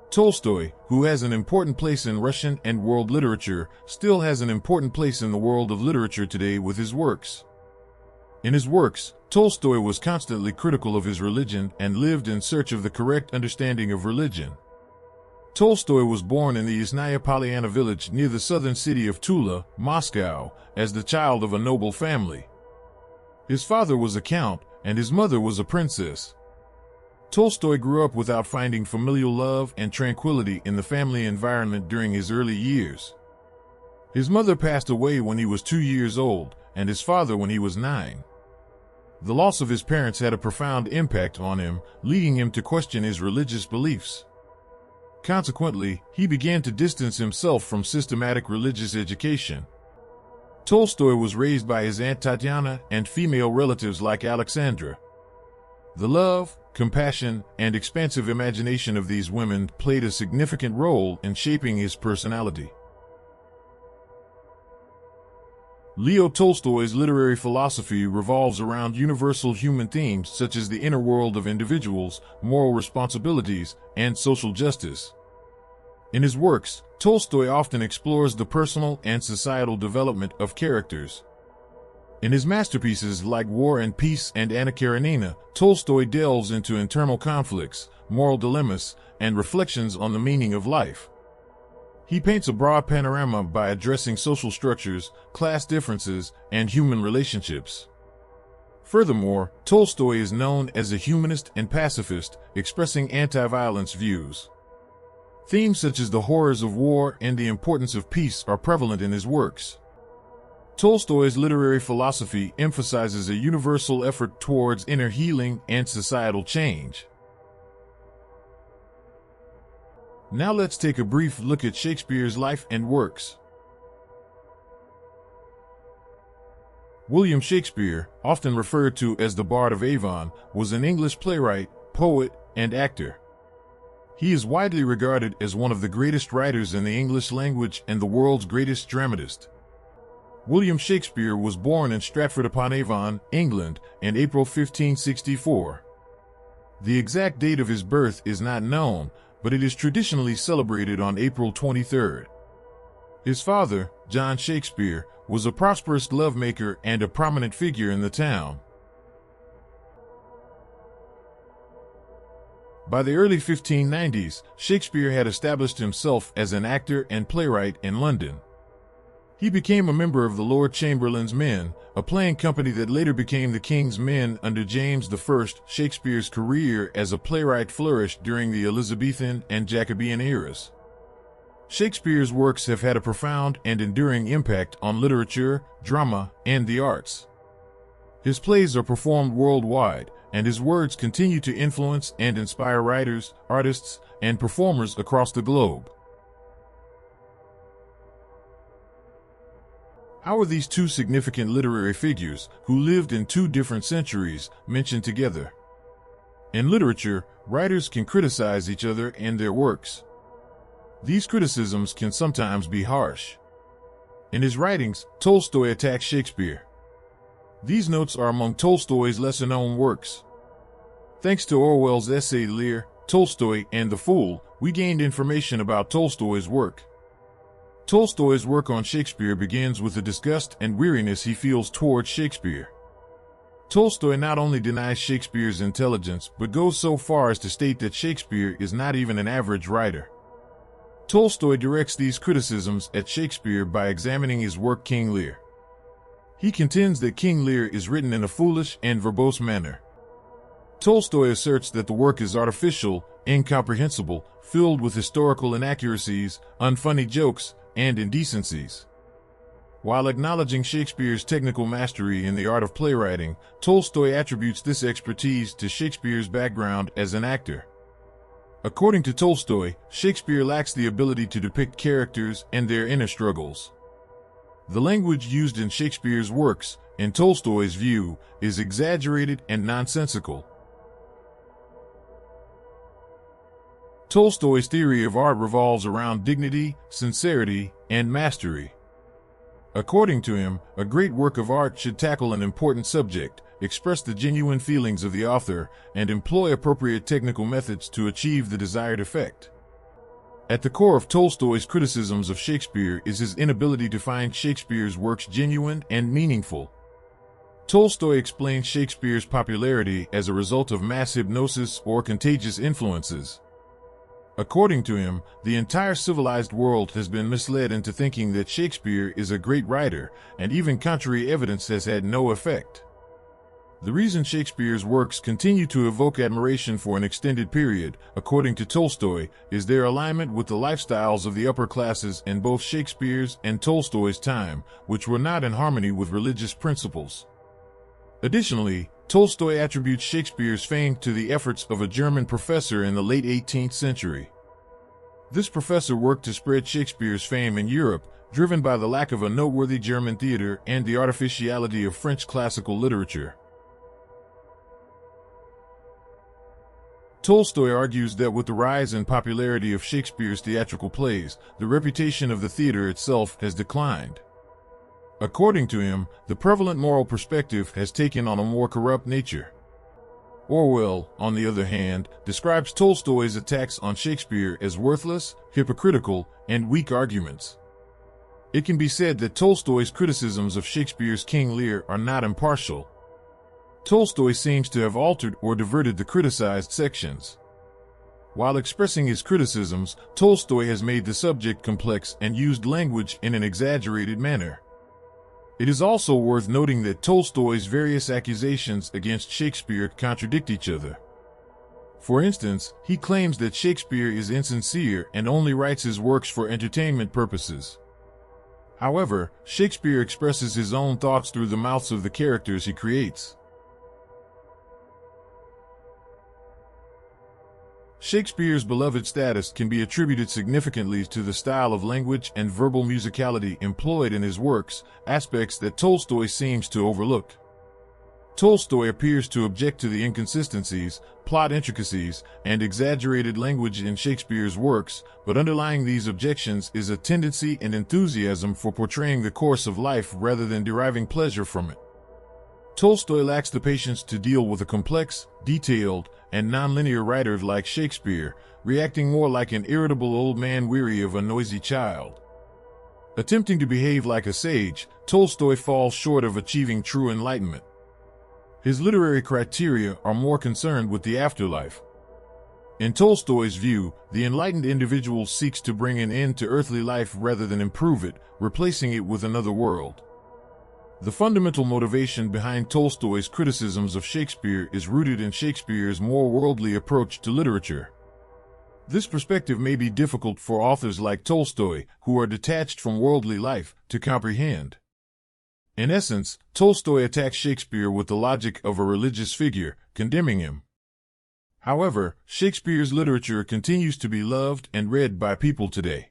Tolstoy, who has an important place in Russian and world literature, still has an important place in the world of literature today with his works. In his works, Tolstoy was constantly critical of his religion and lived in search of the correct understanding of religion. Tolstoy was born in the Yasnaya Polyana village near the southern city of Tula, Moscow, as the child of a noble family. His father was a count, and his mother was a princess. Tolstoy grew up without finding familial love and tranquility in the family environment during his early years. His mother passed away when he was 2 years old, and his father when he was 9. The loss of his parents had a profound impact on him, leading him to question his religious beliefs. Consequently, he began to distance himself from systematic religious education. Tolstoy was raised by his Aunt Tatiana and female relatives like Alexandra. The love, compassion, and expansive imagination of these women played a significant role in shaping his personality. Leo Tolstoy's literary philosophy revolves around universal human themes such as the inner world of individuals, moral responsibilities, and social justice. In his works, Tolstoy often explores the personal and societal development of characters. In his masterpieces like War and Peace and Anna Karenina, Tolstoy delves into internal conflicts, moral dilemmas, and reflections on the meaning of life. He paints a broad panorama by addressing social structures, class differences, and human relationships. Furthermore, Tolstoy is known as a humanist and pacifist, expressing anti-violence views. Themes such as the horrors of war and the importance of peace are prevalent in his works. Tolstoy's literary philosophy emphasizes a universal effort towards inner healing and societal change. Now let's take a brief look at Shakespeare's life and works. William Shakespeare, often referred to as the Bard of Avon, was an English playwright, poet, and actor. He is widely regarded as one of the greatest writers in the English language and the world's greatest dramatist. William Shakespeare was born in Stratford-upon-Avon, England, in April 1564. The exact date of his birth is not known, but it is traditionally celebrated on April 23rd. His father, John Shakespeare, was a prosperous lovemaker and a prominent figure in the town. By the early 1590s, Shakespeare had established himself as an actor and playwright in London. He became a member of the Lord Chamberlain's Men, a playing company that later became the King's Men under James I. Shakespeare's career as a playwright flourished during the Elizabethan and Jacobean eras. Shakespeare's works have had a profound and enduring impact on literature, drama, and the arts. His plays are performed worldwide, and his words continue to influence and inspire writers, artists, and performers across the globe. How are these two significant literary figures, who lived in two different centuries, mentioned together? In literature, writers can criticize each other and their works. These criticisms can sometimes be harsh. In his writings, Tolstoy attacks Shakespeare. These notes are among Tolstoy's lesser-known works. Thanks to Orwell's essay Lear, Tolstoy, and the Fool, we gained information about Tolstoy's work. Tolstoy's work on Shakespeare begins with the disgust and weariness he feels towards Shakespeare. Tolstoy not only denies Shakespeare's intelligence, but goes so far as to state that Shakespeare is not even an average writer. Tolstoy directs these criticisms at Shakespeare by examining his work King Lear. He contends that King Lear is written in a foolish and verbose manner. Tolstoy asserts that the work is artificial, incomprehensible, filled with historical inaccuracies, unfunny jokes, and indecencies. While acknowledging Shakespeare's technical mastery in the art of playwriting, Tolstoy attributes this expertise to Shakespeare's background as an actor. According to Tolstoy, Shakespeare lacks the ability to depict characters and their inner struggles. The language used in Shakespeare's works, in Tolstoy's view, is exaggerated and nonsensical. Tolstoy's theory of art revolves around dignity, sincerity, and mastery. According to him, a great work of art should tackle an important subject, express the genuine feelings of the author, and employ appropriate technical methods to achieve the desired effect. At the core of Tolstoy's criticisms of Shakespeare is his inability to find Shakespeare's works genuine and meaningful. Tolstoy explains Shakespeare's popularity as a result of mass hypnosis or contagious influences. According to him, the entire civilized world has been misled into thinking that Shakespeare is a great writer, and even contrary evidence has had no effect. The reason Shakespeare's works continue to evoke admiration for an extended period, according to Tolstoy, is their alignment with the lifestyles of the upper classes in both Shakespeare's and Tolstoy's time, which were not in harmony with religious principles. Additionally, Tolstoy attributes Shakespeare's fame to the efforts of a German professor in the late 18th century. This professor worked to spread Shakespeare's fame in Europe, driven by the lack of a noteworthy German theater and the artificiality of French classical literature. Tolstoy argues that with the rise in popularity of Shakespeare's theatrical plays, the reputation of the theater itself has declined. According to him, the prevalent moral perspective has taken on a more corrupt nature. Orwell, on the other hand, describes Tolstoy's attacks on Shakespeare as worthless, hypocritical, and weak arguments. It can be said that Tolstoy's criticisms of Shakespeare's King Lear are not impartial. Tolstoy seems to have altered or diverted the criticized sections. While expressing his criticisms, Tolstoy has made the subject complex and used language in an exaggerated manner. It is also worth noting that Tolstoy's various accusations against Shakespeare contradict each other. For instance, he claims that Shakespeare is insincere and only writes his works for entertainment purposes. However, Shakespeare expresses his own thoughts through the mouths of the characters he creates. Shakespeare's beloved status can be attributed significantly to the style of language and verbal musicality employed in his works, aspects that Tolstoy seems to overlook. Tolstoy appears to object to the inconsistencies, plot intricacies, and exaggerated language in Shakespeare's works, but underlying these objections is a tendency and enthusiasm for portraying the course of life rather than deriving pleasure from it. Tolstoy lacks the patience to deal with a complex, detailed, and nonlinear writer like Shakespeare, reacting more like an irritable old man weary of a noisy child. Attempting to behave like a sage, Tolstoy falls short of achieving true enlightenment. His literary criteria are more concerned with the afterlife. In Tolstoy's view, the enlightened individual seeks to bring an end to earthly life rather than improve it, replacing it with another world. The fundamental motivation behind Tolstoy's criticisms of Shakespeare is rooted in Shakespeare's more worldly approach to literature. This perspective may be difficult for authors like Tolstoy, who are detached from worldly life, to comprehend. In essence, Tolstoy attacks Shakespeare with the logic of a religious figure, condemning him. However, Shakespeare's literature continues to be loved and read by people today.